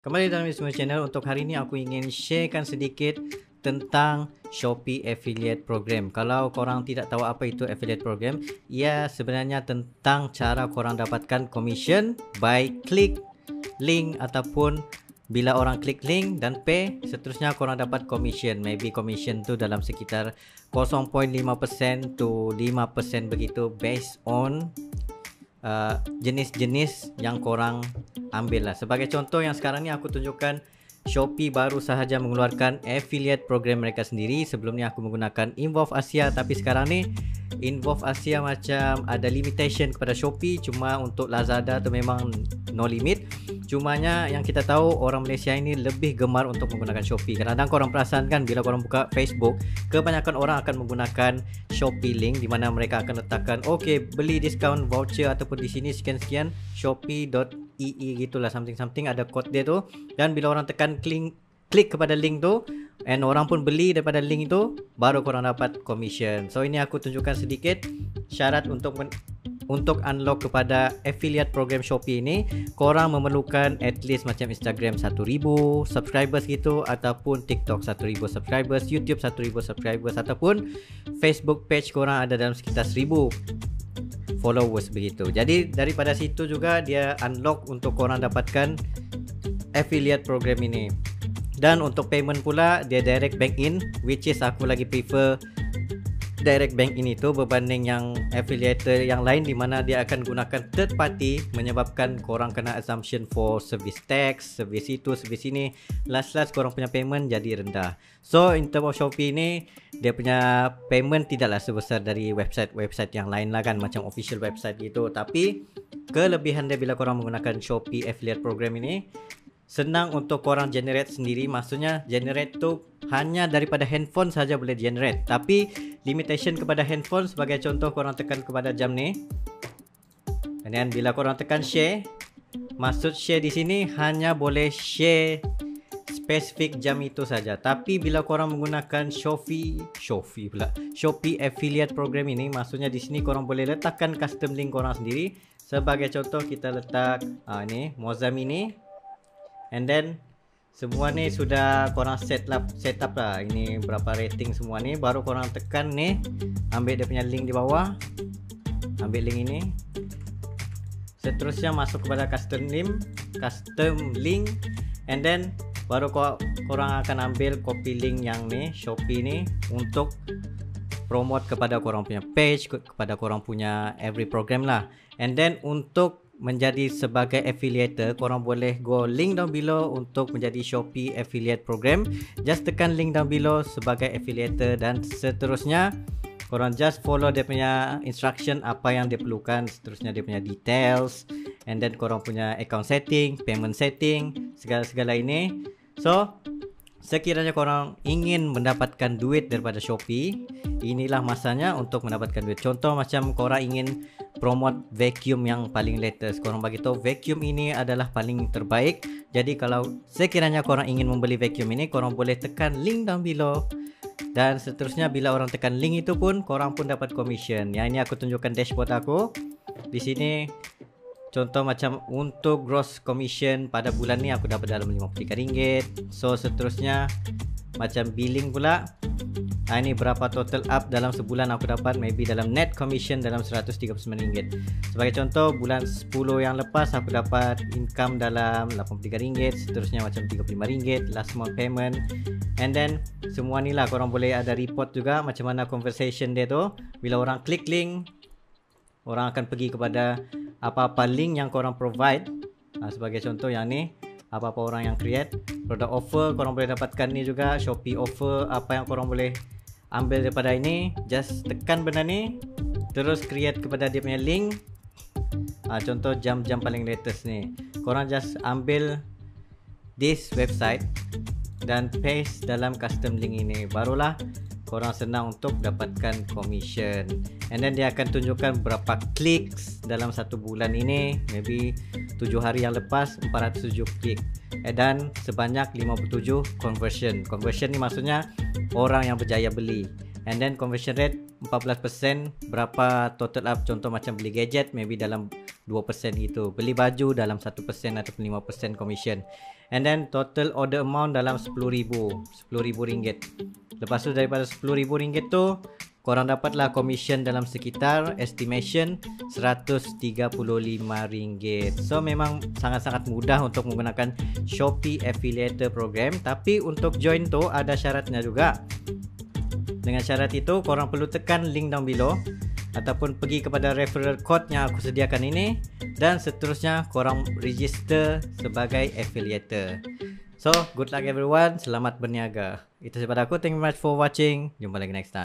Kembali dalam Ismail Channel. Untuk hari ini aku ingin sharekan sedikit tentang Shopee Affiliate Program. Kalau korang tidak tahu apa itu Affiliate Program, ia sebenarnya tentang cara korang dapatkan commission by klik link ataupun bila orang klik link dan pay, seterusnya korang dapat commission. Maybe commission tu dalam sekitar 0.5% to 5% begitu, based on jenis-jenis yang korang ambil lah. Sebagai contoh, yang sekarang ni aku tunjukkan Shopee baru sahaja mengeluarkan affiliate program mereka sendiri. Sebelum ni aku menggunakan Involve Asia, tapi sekarang ni Involve Asia macam ada limitation kepada Shopee. Cuma untuk Lazada tu memang no limit. Cumanya yang kita tahu, orang Malaysia ini lebih gemar untuk menggunakan Shopee. Kadang-kadang korang perasan kan, bila korang buka Facebook, kebanyakan orang akan menggunakan Shopee link, di mana mereka akan letakkan okay, beli diskaun voucher ataupun di sini sekian-sekian shopee.ee gitulah, something ada kod dia tu. Dan bila orang tekan klik kepada link tu, and orang pun beli daripada link itu, baru korang dapat commission. So ini aku tunjukkan sedikit syarat untuk unlock kepada affiliate program Shopee ini. Korang memerlukan at least macam Instagram 1000 subscribers gitu, ataupun TikTok 1000 subscribers, YouTube 1000 subscribers, ataupun Facebook page korang ada dalam sekitar 1000 followers begitu. Jadi daripada situ juga dia unlock untuk korang dapatkan affiliate program ini. Dan untuk payment pula, dia direct bank in, which is aku lagi prefer direct bank ini tu berbanding yang affiliator yang lain, di mana dia akan gunakan third party, menyebabkan korang kena assumption for service tax, service itu, service ini. Last korang punya payment jadi rendah. So in term of Shopee ni, dia punya payment tidaklah sebesar dari website yang lain lah kan, macam official website gitu. Tapi kelebihan dia bila korang menggunakan Shopee affiliate program ini, senang untuk korang generate sendiri. Maksudnya generate tu hanya daripada handphone saja boleh generate, tapi limitation kepada handphone. Sebagai contoh, korang tekan kepada jam ni, dan bila korang tekan share, maksud share di sini hanya boleh share spesifik jam itu saja. Tapi bila korang menggunakan Shopee affiliate program ini, maksudnya di sini korang boleh letakkan custom link korang sendiri. Sebagai contoh, kita letak ni Mozam ini, and then semua ni sudah korang set up lah. Ini berapa rating semua ni. Baru korang tekan ni, ambil dia punya link di bawah, ambil link ini, seterusnya masuk kepada custom link, and then baru korang akan ambil copy link yang ni Shopee ni untuk promote kepada korang punya page, kepada korang punya every program lah. And then untuk menjadi sebagai affiliator, korang boleh go link down below untuk menjadi Shopee affiliate program. Just tekan link down below sebagai affiliator, dan seterusnya korang just follow dia punya instruction, apa yang dia perlukan, seterusnya dia punya details, and then korang punya account setting, payment setting, segala-segala ini. So sekiranya korang ingin mendapatkan duit daripada Shopee, inilah masanya untuk mendapatkan duit. Contoh macam korang ingin promote vacuum yang paling latest, korang bagi tahu vacuum ini adalah paling terbaik. Jadi kalau sekiranya korang ingin membeli vacuum ini, korang boleh tekan link down below, dan seterusnya bila orang tekan link itu pun, korang pun dapat commission. Yang ini aku tunjukkan dashboard aku. Di sini contoh macam untuk gross commission pada bulan ni aku dapat dalam RM53. So seterusnya macam billing pula, ini berapa total up dalam sebulan aku dapat, maybe dalam net commission dalam RM139. Sebagai contoh, bulan 10 yang lepas aku dapat income dalam RM83, seterusnya macam RM35 last month payment. And then semua ni lah korang boleh ada report juga macam mana conversation dia tu. Bila orang klik link, orang akan pergi kepada apa-apa link yang korang provide. Sebagai contoh yang ni, apa-apa orang yang create product offer, korang boleh dapatkan ni juga Shopee offer, apa yang korang boleh ambil daripada ini. Just tekan benda ni, terus create kepada dia punya link. Contoh jam-jam paling latest ni, korang just ambil this website dan paste dalam custom link ini, barulah korang senang untuk dapatkan commission. And then dia akan tunjukkan berapa clicks dalam satu bulan ini. Maybe 7 hari yang lepas 407 klik, dan sebanyak 57 conversion. Conversion ni maksudnya orang yang berjaya beli. And then conversion rate 14%. Berapa total up, contoh macam beli gadget maybe dalam 2% gitu, beli baju dalam 1% ataupun 5% commission. And then total order amount dalam RM10,000. Lepas tu daripada RM10,000 tu, korang dapatlah commission dalam sekitar estimation RM135. So memang sangat-sangat mudah untuk menggunakan Shopee Affiliator Program. Tapi untuk join tu ada syaratnya juga. Dengan syarat itu, korang perlu tekan link down below ataupun pergi kepada referral code yang aku sediakan ini, dan seterusnya korang register sebagai affiliator. So good luck everyone, selamat berniaga. Itu daripada aku. Thank you very much for watching. Jumpa lagi next time.